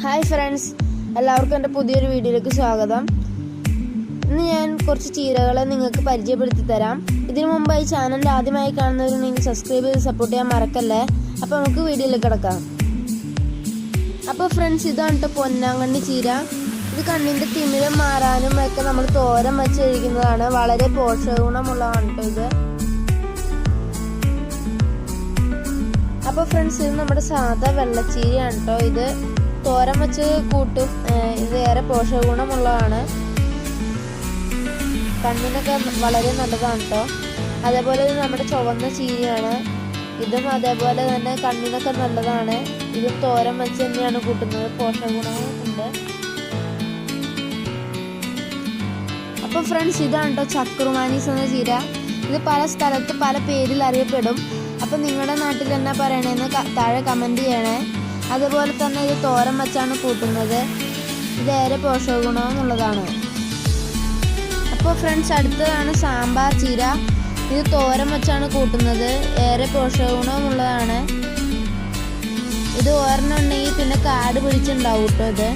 Hi friends, എല്ലാവർക്കും എൻ്റെ പുതിയൊരു വീഡിയോയിലേക്ക് സ്വാഗതം. ഇന്ന് ഞാൻ കുറച്ച് ചീരകളെ നിങ്ങൾക്ക് പരിചയപ്പെടുത്തി തരാം. ഇതിനു മുമ്പ് ഈ ചാനൽ ആദ്യമായി കാണുന്നവർ നിങ്ങൾ സബ്സ്ക്രൈബ് ചെയ്ത് സപ്പോർട്ട് ചെയ്യാൻ മറക്കല്ലേ. അപ്പോൾ നമുക്ക് വീഡിയോയിലേക്ക് കിടക്കാം. അപ്പോൾ ഫ്രണ്ട്സ്, ഇതാണ് കേട്ടോ പൊന്നാങ്കണ്ണി ചീര. ഇത് കണ്ണിൻ്റെ തിമിരം മാറാനും ഒക്കെ നമ്മൾ തോരൻ വെച്ച് കഴിക്കുന്നതാണ്. വളരെ പോഷകഗുണമുള്ളതാണ് കേട്ടോ ഇത്. അപ്പോൾ ഫ്രണ്ട്സ്, ഇത് നമ്മുടെ സാധാ വെള്ളച്ചീരയാണ് കേട്ടോ. ഇത് തോരൻ വെച്ച് കൂട്ടും. ഇത് ഏറെ പോഷകഗുണമുള്ളതാണ്. കണ്ണിനൊക്കെ വളരെ നല്ലതാണ് കേട്ടോ. അതേപോലെ ഇത് നമ്മുടെ ചുവന്ന ചീരയാണ്. ഇതും അതേപോലെ തന്നെ കണ്ണിനൊക്കെ നല്ലതാണ്. ഇതും തോരൻ വെച്ച് തന്നെയാണ് കൂട്ടുന്നത്. പോഷകഗുണവും ഉണ്ട്. അപ്പോൾ ഫ്രണ്ട്സ്, ഇതാണ് കേട്ടോ ചക്രുമാനീസ് എന്ന ചീര. ഇത് പല സ്ഥലത്ത് പല പേരിൽ അറിയപ്പെടും. അപ്പം നിങ്ങളുടെ നാട്ടിൽ എന്നാ പറയണേന്ന് താഴെ കമൻറ്റ് ചെയ്യണേ. അതുപോലെ തന്നെ ഇത് തോരൻ വെച്ചാണ് കൂട്ടുന്നത്. ഇതേറെ പോഷകഗുണമെന്നുള്ളതാണ്. അപ്പോൾ ഫ്രണ്ട്സ്, അടുത്തതാണ് സാമ്പാർ ചീര. ഇത് തോരൻ വെച്ചാണ് കൂട്ടുന്നത്. ഏറെ പോഷകഗുണമുള്ളതാണ്. ഇത് ഒരെണ്ണം ഉണ്ടെങ്കിൽ പിന്നെ കാട് പിടിച്ചുണ്ടാവും കേട്ടോ ഇത്.